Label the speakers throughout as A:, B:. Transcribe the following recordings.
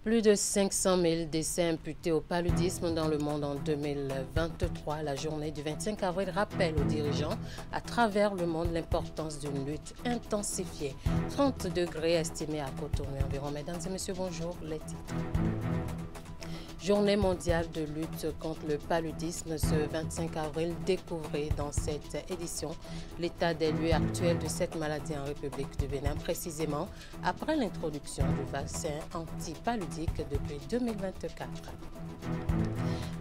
A: Plus de 500 000 décès imputés au paludisme dans le monde en 2023. La journée du 25 avril rappelle aux dirigeants à travers le monde l'importance d'une lutte intensifiée. 30 degrés estimés à Cotonou environ. Mesdames et messieurs, bonjour. Les titres. Journée mondiale de lutte contre le paludisme ce 25 avril. Découvrez dans cette édition l'état des lieux actuels de cette maladie en République du Bénin, précisément après l'introduction du vaccin anti-paludique depuis 2024.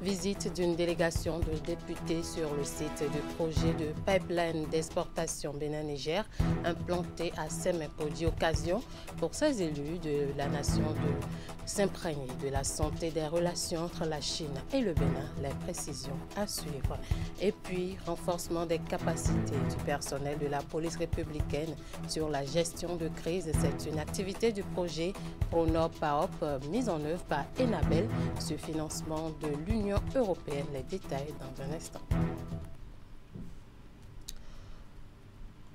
A: Visite d'une délégation de députés sur le site du projet de pipeline d'exportation Bénin-Niger implanté à Semepo. Occasion pour ces élus de la nation de s'imprégner de la santé des relations entre la Chine et le Bénin. Les précisions à suivre. Et puis, renforcement des capacités du personnel de la police républicaine sur la gestion de crise. C'est une activité du projet ProNord-PAOP mise en œuvre par Enabel sur financement de l'Union européenne. Les détails dans un instant.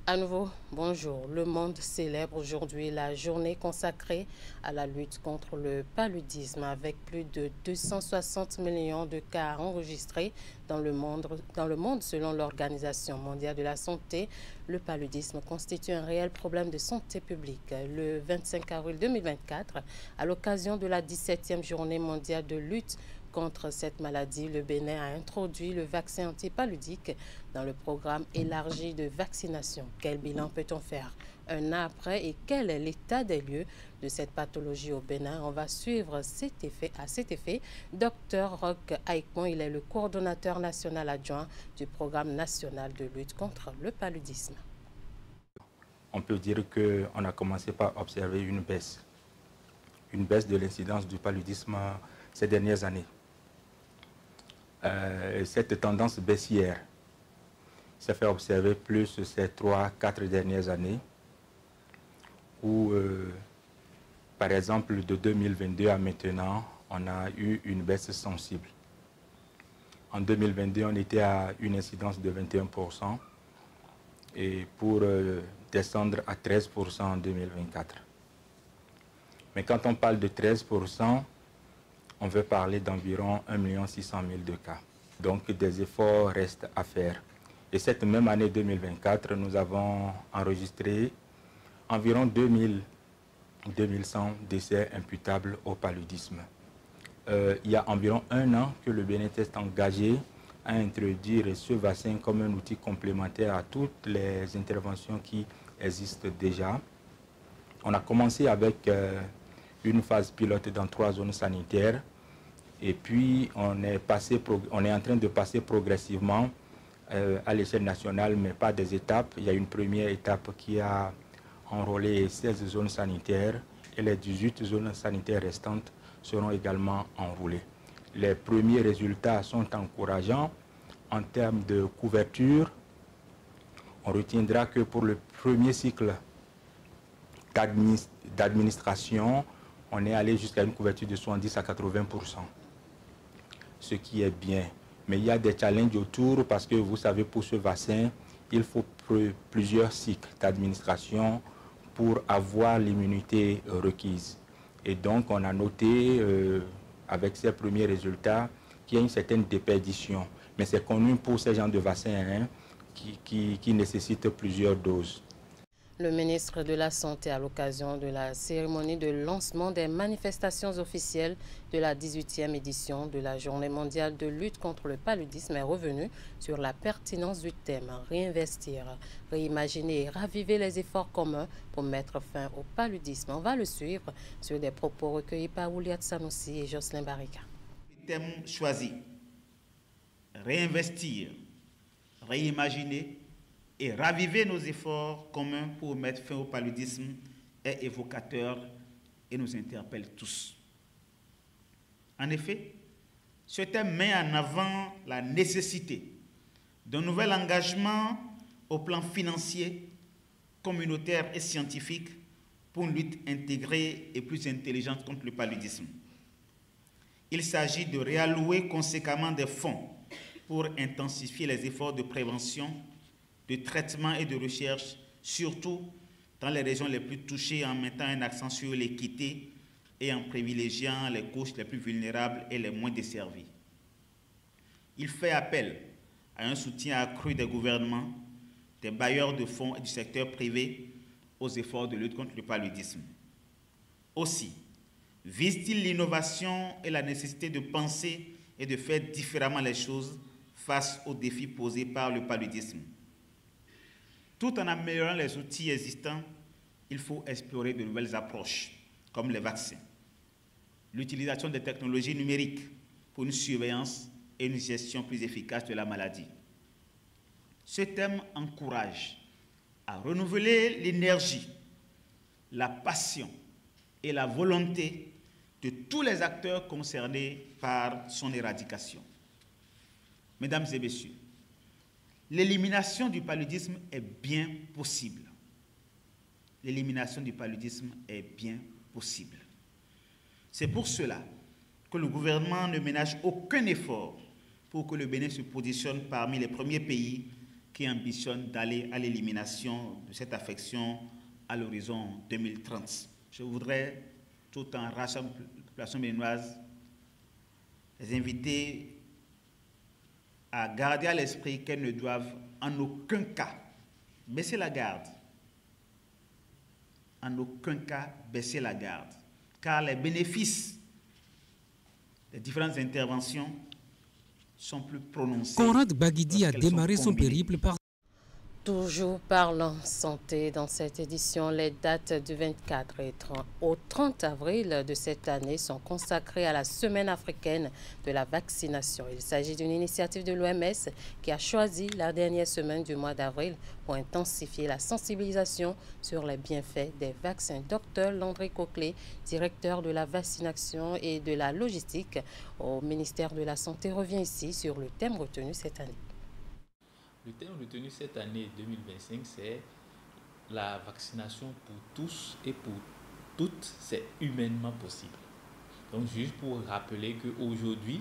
A: À nouveau, bonjour. Le monde célèbre aujourd'hui la journée consacrée à la lutte contre le paludisme avec plus de 260 millions de cas enregistrés dans le monde selon l'Organisation mondiale de la santé. Le paludisme constitue un réel problème de santé publique. Le 25 avril 2024, à l'occasion de la 17e journée mondiale de lutte contre cette maladie, le Bénin a introduit le vaccin antipaludique dans le programme élargi de vaccination. Quel bilan peut-on faire un an après et quel est l'état des lieux de cette pathologie au Bénin? On va suivre à cet effet Dr Roch Aikmon. Il est le coordonnateur national adjoint du programme national de lutte contre le paludisme.
B: On peut dire qu'on a commencé par observer une baisse de l'incidence du paludisme ces dernières années. Cette tendance baissière s'est fait observer plus ces 3-4 dernières années où, par exemple, de 2022 à maintenant, on a eu une baisse sensible. En 2022, on était à une incidence de 21% et pour descendre à 13% en 2024. Mais quand on parle de 13%, on veut parler d'environ 1 600 000 de cas. Donc des efforts restent à faire. Et cette même année 2024, nous avons enregistré environ 2100 décès imputables au paludisme. Il y a environ un an que le Bénin s'est engagé à introduire ce vaccin comme un outil complémentaire à toutes les interventions qui existent déjà. On a commencé avec une phase pilote dans 3 zones sanitaires. Et puis, on est en train de passer progressivement à l'échelle nationale, mais pas des étapes. Il y a une première étape qui a enrôlé 16 zones sanitaires et les 18 zones sanitaires restantes seront également enrôlées. Les premiers résultats sont encourageants en termes de couverture. On retiendra que pour le premier cycle d'administration, on est allé jusqu'à une couverture de 70 à 80%. Ce qui est bien. Mais il y a des challenges autour parce que vous savez, pour ce vaccin, il faut plusieurs cycles d'administration pour avoir l'immunité requise. Et donc, on a noté, avec ces premiers résultats, qu'il y a une certaine déperdition. Mais c'est connu pour ces genres de vaccins qui nécessitent plusieurs doses.
A: Le ministre de la Santé, à l'occasion de la cérémonie de lancement des manifestations officielles de la 18e édition de la Journée mondiale de lutte contre le paludisme, est revenu sur la pertinence du thème « Réinvestir, réimaginer et raviver les efforts communs pour mettre fin au paludisme ». On va le suivre sur des propos recueillis par Ouliat Sanoussi et Jocelyn Barika.
C: Le thème choisi, réinvestir, réimaginer et raviver nos efforts communs pour mettre fin au paludisme est évocateur et nous interpelle tous. En effet, ce thème met en avant la nécessité d'un nouvel engagement au plan financier, communautaire et scientifique pour une lutte intégrée et plus intelligente contre le paludisme. Il s'agit de réallouer conséquemment des fonds pour intensifier les efforts de prévention, de traitement et de recherche, surtout dans les régions les plus touchées, en mettant un accent sur l'équité et en privilégiant les couches les plus vulnérables et les moins desservies. Il fait appel à un soutien accru des gouvernements, des bailleurs de fonds et du secteur privé aux efforts de lutte contre le paludisme. Aussi, vise-t-il l'innovation et la nécessité de penser et de faire différemment les choses face aux défis posés par le paludisme. Tout en améliorant les outils existants, il faut explorer de nouvelles approches, comme les vaccins, l'utilisation des technologies numériques pour une surveillance et une gestion plus efficace de la maladie. Ce thème encourage à renouveler l'énergie, la passion et la volonté de tous les acteurs concernés par son éradication. Mesdames et messieurs, l'élimination du paludisme est bien possible. L'élimination du paludisme est bien possible. C'est pour cela que le gouvernement ne ménage aucun effort pour que le Bénin se positionne parmi les premiers pays qui ambitionnent d'aller à l'élimination de cette affection à l'horizon 2030. Je voudrais, tout en rassemblant la population béninoise, les inviter à garder à l'esprit qu'elles ne doivent en aucun cas baisser la garde. En aucun cas baisser la garde, car les bénéfices des différentes interventions sont plus prononcés.
D: Conrad Baguidi a démarré son périple par...
A: Toujours parlant santé, dans cette édition, les dates du 24 au 30 avril de cette année sont consacrées à la Semaine africaine de la vaccination. Il s'agit d'une initiative de l'OMS qui a choisi la dernière semaine du mois d'avril pour intensifier la sensibilisation sur les bienfaits des vaccins. Dr Landry Coquelet, directeur de la vaccination et de la logistique au ministère de la Santé, revient ici sur le thème retenu cette année.
E: Le thème retenu cette année 2025, c'est la vaccination pour tous et pour toutes, c'est humainement possible. Donc juste pour rappeler qu'aujourd'hui,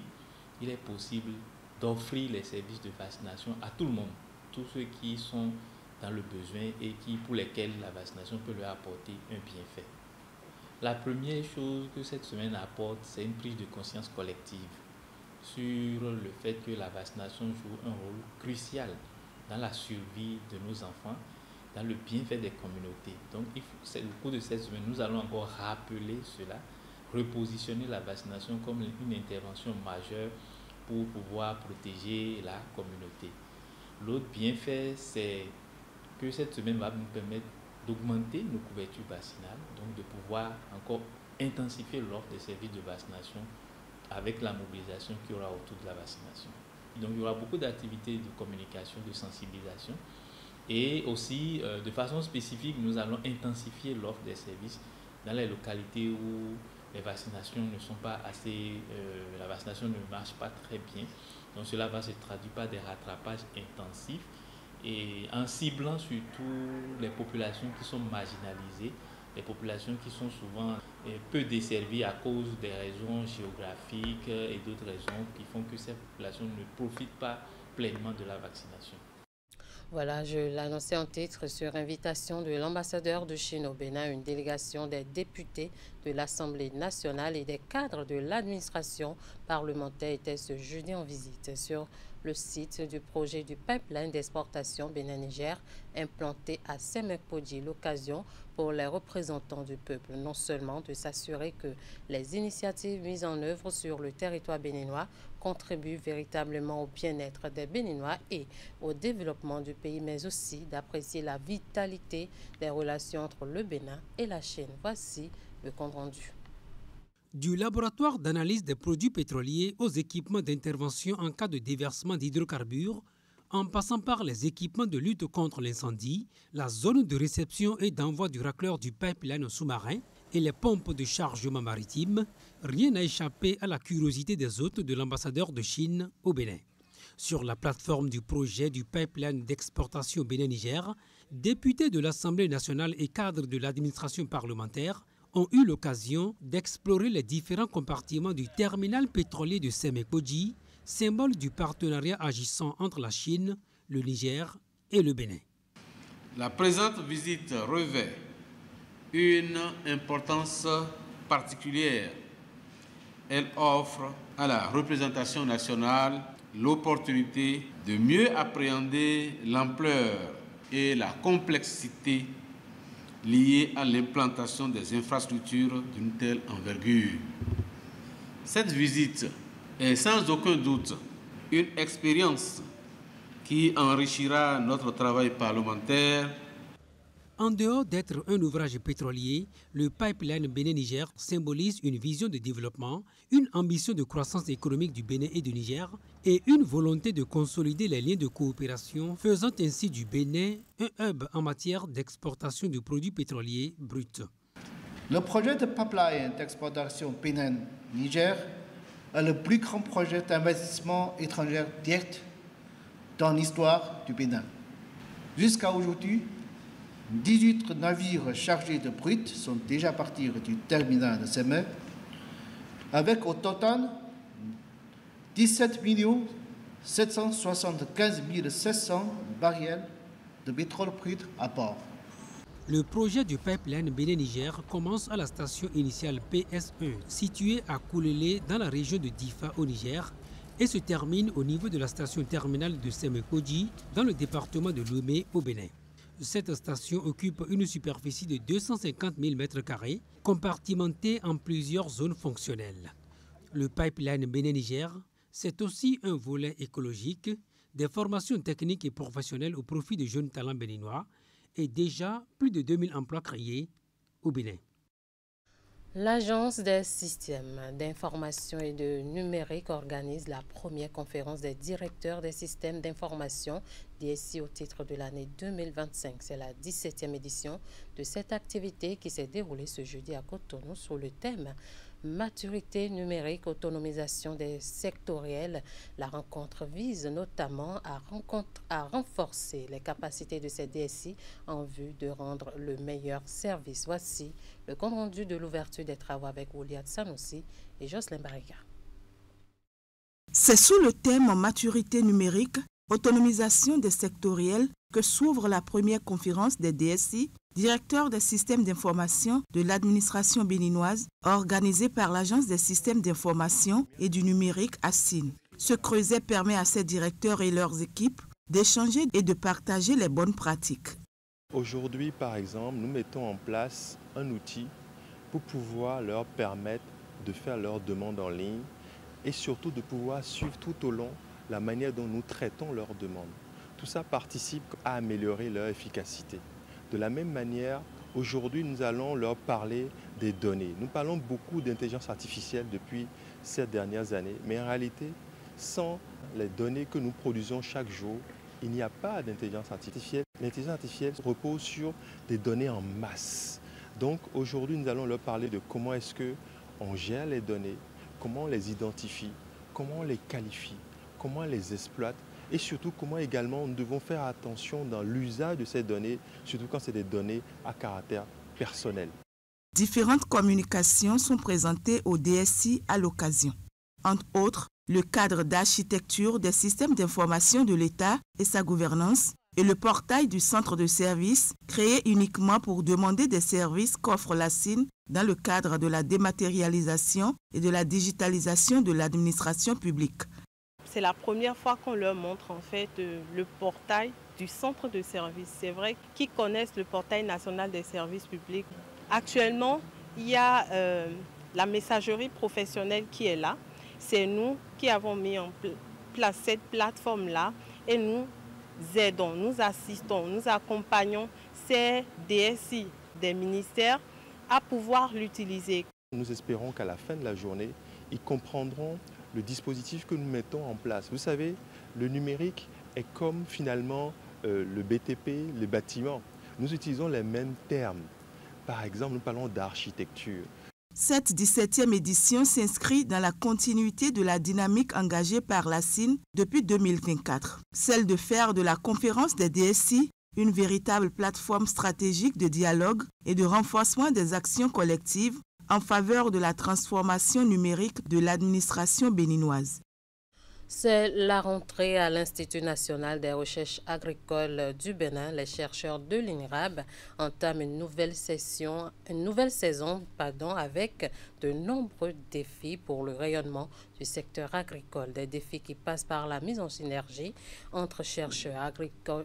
E: il est possible d'offrir les services de vaccination à tout le monde, tous ceux qui sont dans le besoin et pour lesquels la vaccination peut leur apporter un bienfait. La première chose que cette semaine apporte, c'est une prise de conscience collective sur le fait que la vaccination joue un rôle crucial dans la survie de nos enfants, dans le bienfait des communautés. Donc, au cours de cette semaine, nous allons encore rappeler cela, repositionner la vaccination comme une intervention majeure pour pouvoir protéger la communauté. L'autre bienfait, c'est que cette semaine va nous permettre d'augmenter nos couvertures vaccinales, donc de pouvoir encore intensifier l'offre des services de vaccination avec la mobilisation qu'il y aura autour de la vaccination. Donc il y aura beaucoup d'activités de communication, de sensibilisation et aussi de façon spécifique, nous allons intensifier l'offre des services dans les localités où les vaccinations ne sont pas assez, la vaccination ne marche pas très bien. Donc cela va se traduire par des rattrapages intensifs et en ciblant surtout les populations qui sont marginalisées, les populations qui sont souvent peu desservies à cause des raisons géographiques et d'autres raisons qui font que ces populations ne profitent pas pleinement de la vaccination.
A: Voilà, je l'annonçais en titre, sur invitation de l'ambassadeur de Chine au Bénin, une délégation des députés de l'Assemblée nationale et des cadres de l'administration parlementaire était ce jeudi en visite sur le site du projet du pipeline d'exportation Bénin-Niger implanté à Semekpodji. L'occasion pour les représentants du peuple non seulement de s'assurer que les initiatives mises en œuvre sur le territoire béninois contribuent véritablement au bien-être des Béninois et au développement du pays, mais aussi d'apprécier la vitalité des relations entre le Bénin et la Chine. Voici le compte rendu.
D: Du laboratoire d'analyse des produits pétroliers aux équipements d'intervention en cas de déversement d'hydrocarbures, en passant par les équipements de lutte contre l'incendie, la zone de réception et d'envoi du racleur du pipeline sous-marin et les pompes de chargement maritime, rien n'a échappé à la curiosité des hôtes de l'ambassadeur de Chine au Bénin. Sur la plateforme du projet du pipeline d'exportation Bénin-Niger, députés de l'Assemblée nationale et cadres de l'administration parlementaire ont eu l'occasion d'explorer les différents compartiments du terminal pétrolier de Semekpodji, symbole du partenariat agissant entre la Chine, le Niger et le Bénin.
F: La présente visite revêt une importance particulière. Elle offre à la représentation nationale l'opportunité de mieux appréhender l'ampleur et la complexité liées à l'implantation des infrastructures d'une telle envergure. Cette visite est sans aucun doute une expérience qui enrichira notre travail parlementaire.
D: En dehors d'être un ouvrage pétrolier, le pipeline Bénin-Niger symbolise une vision de développement, une ambition de croissance économique du Bénin et du Niger et une volonté de consolider les liens de coopération, faisant ainsi du Bénin un hub en matière d'exportation de produits pétroliers bruts.
G: Le projet de pipeline d'exportation Bénin-Niger est le plus grand projet d'investissement étranger direct dans l'histoire du Bénin. Jusqu'à aujourd'hui, 18 navires chargés de brut sont déjà partis du terminal de Sémé, avec au total 17 775 700 barils de pétrole brut à bord.
D: Le projet du pipeline Bénin-Niger commence à la station initiale PS1, située à Koulélé dans la région de Difa au Niger, et se termine au niveau de la station terminale de Sémé-Kodji dans le département de Lomé au Bénin. Cette station occupe une superficie de 250 000 m², compartimentée en plusieurs zones fonctionnelles. Le pipeline Bénin-Niger, c'est aussi un volet écologique, des formations techniques et professionnelles au profit de jeunes talents béninois et déjà plus de 2000 emplois créés au Bénin.
A: L'Agence des systèmes d'information et de numérique organise la première conférence des directeurs des systèmes d'information DSI au titre de l'année 2025. C'est la 17e édition de cette activité qui s'est déroulée ce jeudi à Cotonou sous le thème Maturité numérique, autonomisation des sectoriels. La rencontre vise notamment à renforcer les capacités de ces DSI en vue de rendre le meilleur service. Voici le compte rendu de l'ouverture des travaux avec Ouliat Sanoussi et Jocelyn Bariga.
H: C'est sous le thème Maturité numérique, autonomisation des sectoriels que s'ouvre la première conférence des DSI, directeurs des systèmes d'information de l'administration béninoise, organisée par l'Agence des systèmes d'information et du numérique ASSIN. Ce creuset permet à ces directeurs et leurs équipes d'échanger et de partager les bonnes pratiques.
I: Aujourd'hui, par exemple, nous mettons en place un outil pour pouvoir leur permettre de faire leurs demandes en ligne et surtout de pouvoir suivre tout au long la manière dont nous traitons leurs demandes. Tout ça participe à améliorer leur efficacité. De la même manière, aujourd'hui, nous allons leur parler des données. Nous parlons beaucoup d'intelligence artificielle depuis ces dernières années, mais en réalité, sans les données que nous produisons chaque jour, il n'y a pas d'intelligence artificielle. L'intelligence artificielle repose sur des données en masse. Donc aujourd'hui, nous allons leur parler de comment est-ce qu'on gère les données, comment on les identifie, comment on les qualifie, comment on les exploite et surtout comment également nous devons faire attention dans l'usage de ces données, surtout quand c'est des données à caractère personnel.
H: Différentes communications sont présentées au DSI à l'occasion. Entre autres, le cadre d'architecture des systèmes d'information de l'État et sa gouvernance et le portail du centre de services créé uniquement pour demander des services qu'offre l'ASSIN dans le cadre de la dématérialisation et de la digitalisation de l'administration publique.
J: C'est la première fois qu'on leur montre en fait le portail du centre de services. C'est vrai qu'ils connaissent le portail national des services publics. Actuellement, il y a la messagerie professionnelle qui est là. C'est nous qui avons mis en place cette plateforme-là et nous aidons, nous assistons, nous accompagnons ces DSI des ministères à pouvoir l'utiliser.
I: Nous espérons qu'à la fin de la journée, ils comprendront le dispositif que nous mettons en place. Vous savez, le numérique est comme finalement le BTP, les bâtiments. Nous utilisons les mêmes termes. Par exemple, nous parlons d'architecture.
H: Cette 17e édition s'inscrit dans la continuité de la dynamique engagée par l'ASSIN depuis 2024, celle de faire de la conférence des DSI une véritable plateforme stratégique de dialogue et de renforcement des actions collectives en faveur de la transformation numérique de l'administration béninoise.
A: C'est la rentrée à l'Institut national des recherches agricoles du Bénin. Les chercheurs de l'INRAB entament une nouvelle saison avec de nombreux défis pour le rayonnement du secteur agricole. Des défis qui passent par la mise en synergie entre chercheurs,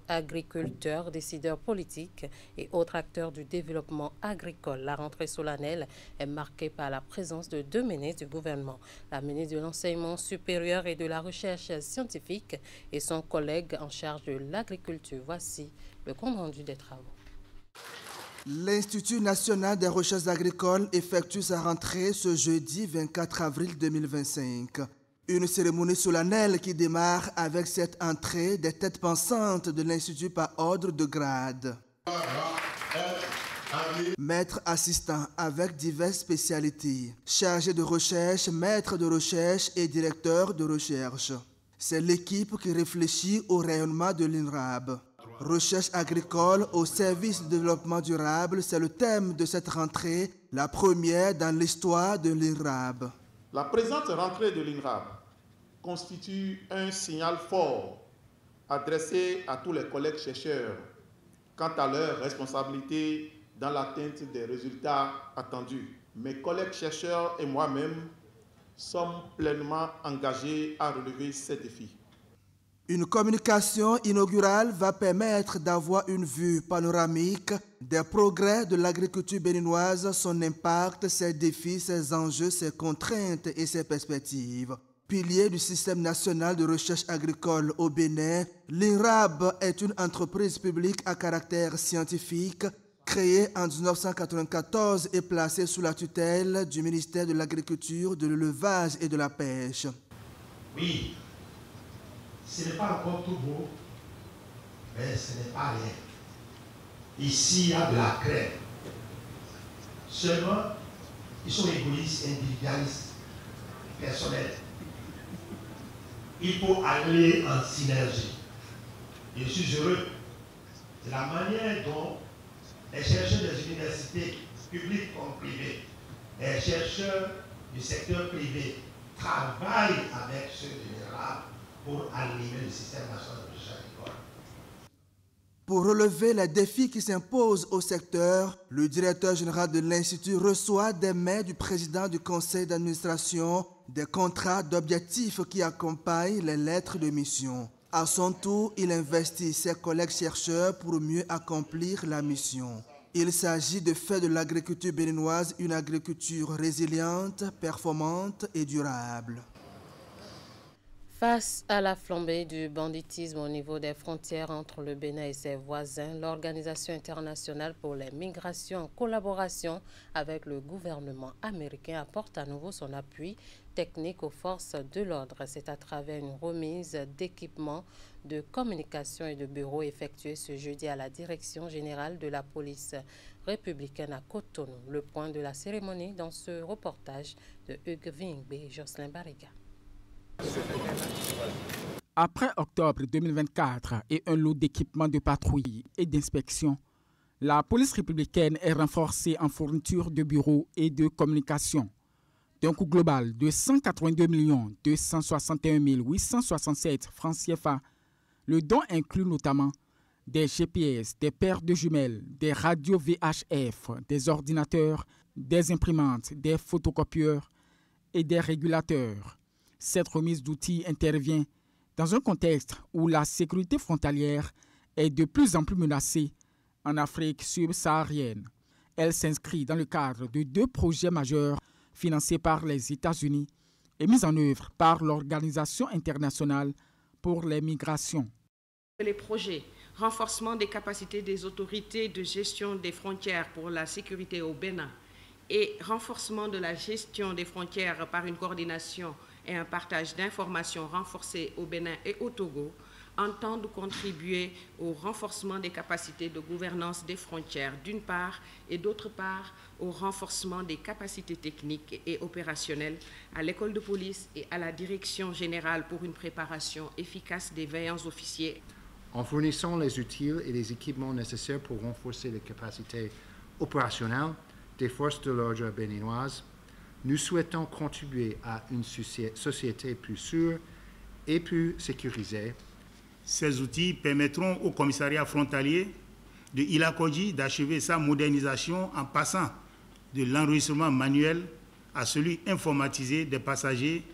A: agriculteurs, décideurs politiques et autres acteurs du développement agricole. La rentrée solennelle est marquée par la présence de 2 ministres du gouvernement, la ministre de l'Enseignement supérieur et de la Recherche scientifique et son collègue en charge de l'agriculture. Voici le compte rendu des travaux.
K: L'Institut national des recherches agricoles effectue sa rentrée ce jeudi 24 avril 2025. Une cérémonie solennelle qui démarre avec cette entrée des têtes pensantes de l'Institut par ordre de grade. Maître assistant avec diverses spécialités, chargé de recherche, maître de recherche et directeur de recherche. C'est l'équipe qui réfléchit au rayonnement de l'INRAB. Recherche agricole au service du développement durable, c'est le thème de cette rentrée, la première dans l'histoire de l'INRAB.
L: La présente rentrée de l'INRAB constitue un signal fort adressé à tous les collègues chercheurs quant à leur responsabilité dans l'atteinte des résultats attendus. Mes collègues chercheurs et moi-même sommes pleinement engagés à relever ces défis.
K: Une communication inaugurale va permettre d'avoir une vue panoramique des progrès de l'agriculture béninoise, son impact, ses défis, ses enjeux, ses contraintes et ses perspectives. Pilier du système national de recherche agricole au Bénin, l'INRAB est une entreprise publique à caractère scientifique créée en 1994 et placée sous la tutelle du ministère de l'Agriculture, de l'Élevage et de la Pêche.
M: Oui, ce n'est pas encore tout beau, mais ce n'est pas rien. Ici, il y a de la crème. Seulement, ils sont égoïstes, individualistes, personnels. Il faut aller en synergie. Et je suis heureux de la manière dont les chercheurs des universités publiques comme privées, les chercheurs du secteur privé travaillent avec ceux de l'INRAB pour animer le système national de recherche agricole.
K: Pour relever les défis qui s'imposent au secteur, le directeur général de l'Institut reçoit des mains du président du conseil d'administration des contrats d'objectifs qui accompagnent les lettres de mission. À son tour, il investit ses collègues chercheurs pour mieux accomplir la mission. Il s'agit de faire de l'agriculture béninoise une agriculture résiliente, performante et durable.
A: Face à la flambée du banditisme au niveau des frontières entre le Bénin et ses voisins, l'Organisation internationale pour les migrations, en collaboration avec le gouvernement américain, apporte à nouveau son appui technique aux forces de l'ordre. C'est à travers une remise d'équipements de communication et de bureaux effectuée ce jeudi à la Direction générale de la police républicaine à Cotonou. Le point de la cérémonie dans ce reportage de Hugues Vingbe et Jocelyn Barriga.
N: Après octobre 2024 et un lot d'équipements de patrouille et d'inspection, la police républicaine est renforcée en fourniture de bureaux et de communication. D'un coût global de 182 261 867 francs CFA, le don inclut notamment des GPS, des paires de jumelles, des radios VHF, des ordinateurs, des imprimantes, des photocopieurs et des régulateurs. Cette remise d'outils intervient dans un contexte où la sécurité frontalière est de plus en plus menacée en Afrique subsaharienne. Elle s'inscrit dans le cadre de 2 projets majeurs financés par les États-Unis et mis en œuvre par l'Organisation internationale pour les migrations.
O: Les projets renforcement des capacités des autorités de gestion des frontières pour la sécurité au Bénin et renforcement de la gestion des frontières par une coordination et un partage d'informations renforcés au Bénin et au Togo entendent contribuer au renforcement des capacités de gouvernance des frontières d'une part et d'autre part au renforcement des capacités techniques et opérationnelles à l'école de police et à la Direction générale pour une préparation efficace des veillants officiers.
P: En fournissant les outils et les équipements nécessaires pour renforcer les capacités opérationnelles des forces de l'ordre béninoises, nous souhaitons contribuer à une société plus sûre et plus sécurisée.
Q: Ces outils permettront au commissariat frontalier de Ilakodji d'achever sa modernisation en passant de l'enregistrement manuel à celui informatisé des passagers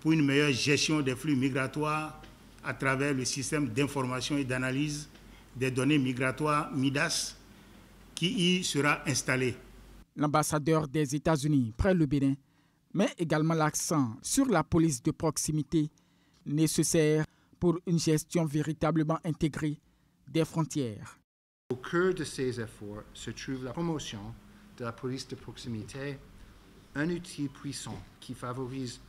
Q: pour une meilleure gestion des flux migratoires à travers le système d'information et d'analyse des données migratoires MIDAS qui y sera installé.
N: L'ambassadeur des États-Unis près le Bénin met également l'accent sur la police de proximité nécessaire pour une gestion véritablement intégrée des frontières.
P: Au cœur de ces efforts se trouve la promotion de la police de proximité, un outil puissant qui favorise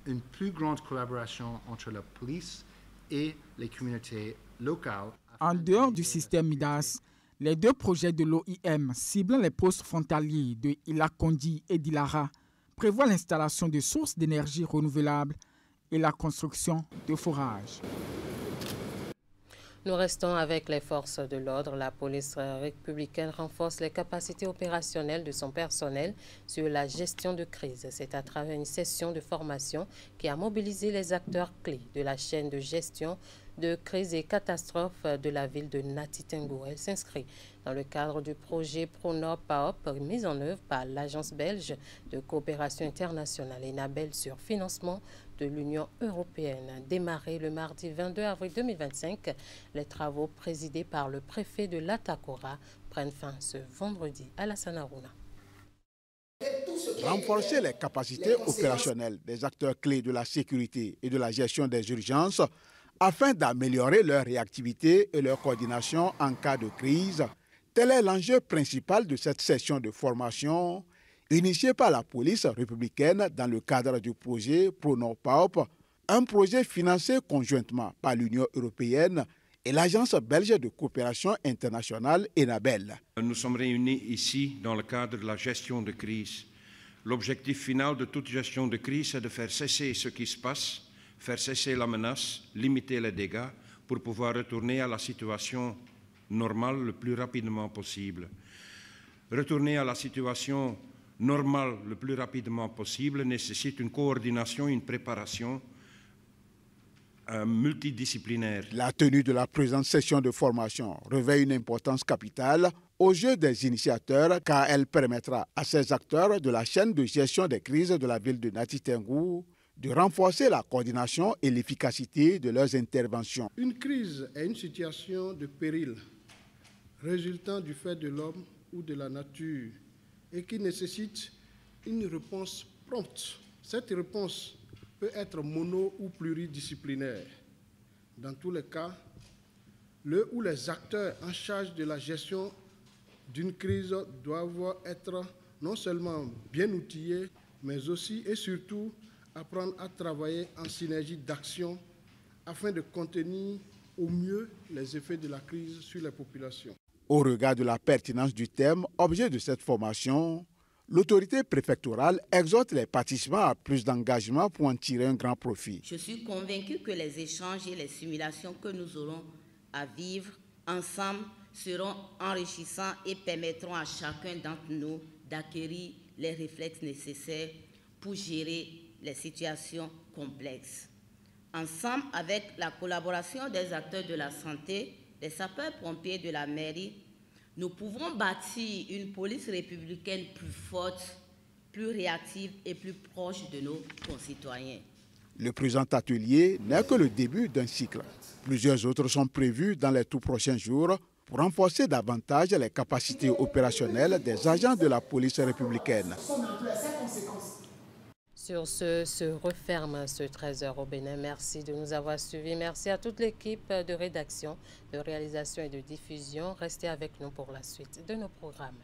P: une plus grande collaboration entre la police et les communautés locales.
N: En dehors du système MIDAS, les deux projets de l'OIM ciblant les postes frontaliers de Ilakodji et d'Ilara prévoient l'installation de sources d'énergie renouvelables et la construction de forages.
A: Nous restons avec les forces de l'ordre. La police républicaine renforce les capacités opérationnelles de son personnel sur la gestion de crise. C'est à travers une session de formation qui a mobilisé les acteurs clés de la chaîne de gestion de crise et catastrophes de la ville de Nati Tengou. Elle s'inscrit dans le cadre du projet Pronor-PAOP mis en œuvre par l'Agence belge de coopération internationale ENABEL sur financement de l'Union européenne. Démarré le mardi 22 avril 2025, les travaux présidés par le préfet de l'Atakora prennent fin ce vendredi à la Sanarouna.
R: Renforcer les capacités opérationnelles des acteurs clés de la sécurité et de la gestion des urgences afin d'améliorer leur réactivité et leur coordination en cas de crise. Tel est l'enjeu principal de cette session de formation initiée par la police républicaine dans le cadre du projet Pronor-PAOP, un projet financé conjointement par l'Union européenne et l'Agence belge de coopération internationale ENABEL.
S: Nous sommes réunis ici dans le cadre de la gestion de crise. L'objectif final de toute gestion de crise, c'est de faire cesser ce qui se passe, faire cesser la menace, limiter les dégâts pour pouvoir retourner à la situation normale le plus rapidement possible. Retourner à la situation normale le plus rapidement possible nécessite une coordination, une préparation multidisciplinaire.
R: La tenue de la présente session de formation revêt une importance capitale aux yeux des initiateurs car elle permettra à ces acteurs de la chaîne de gestion des crises de la ville de Nati Tengou de renforcer la coordination et l'efficacité de leurs interventions.
T: Une crise est une situation de péril résultant du fait de l'homme ou de la nature et qui nécessite une réponse prompte. Cette réponse peut être mono ou pluridisciplinaire. Dans tous les cas, le ou les acteurs en charge de la gestion d'une crise doivent être non seulement bien outillés, mais aussi et surtout apprendre à travailler en synergie d'action afin de contenir au mieux les effets de la crise sur les populations.
R: Au regard de la pertinence du thème, objet de cette formation, l'autorité préfectorale exhorte les participants à plus d'engagement pour en tirer un grand profit.
U: Je suis convaincue que les échanges et les simulations que nous aurons à vivre ensemble seront enrichissants et permettront à chacun d'entre nous d'acquérir les réflexes nécessaires pour gérer les situations complexes. Ensemble, avec la collaboration des acteurs de la santé, des sapeurs-pompiers de la mairie, nous pouvons bâtir une police républicaine plus forte, plus réactive et plus proche de nos concitoyens.
R: Le présent atelier n'est que le début d'un cycle. Plusieurs autres sont prévus dans les tout prochains jours pour renforcer davantage les capacités opérationnelles des agents de la police républicaine.
A: Sur ce, se referme ce 13h au Bénin. Merci de nous avoir suivis. Merci à toute l'équipe de rédaction, de réalisation et de diffusion. Restez avec nous pour la suite de nos programmes.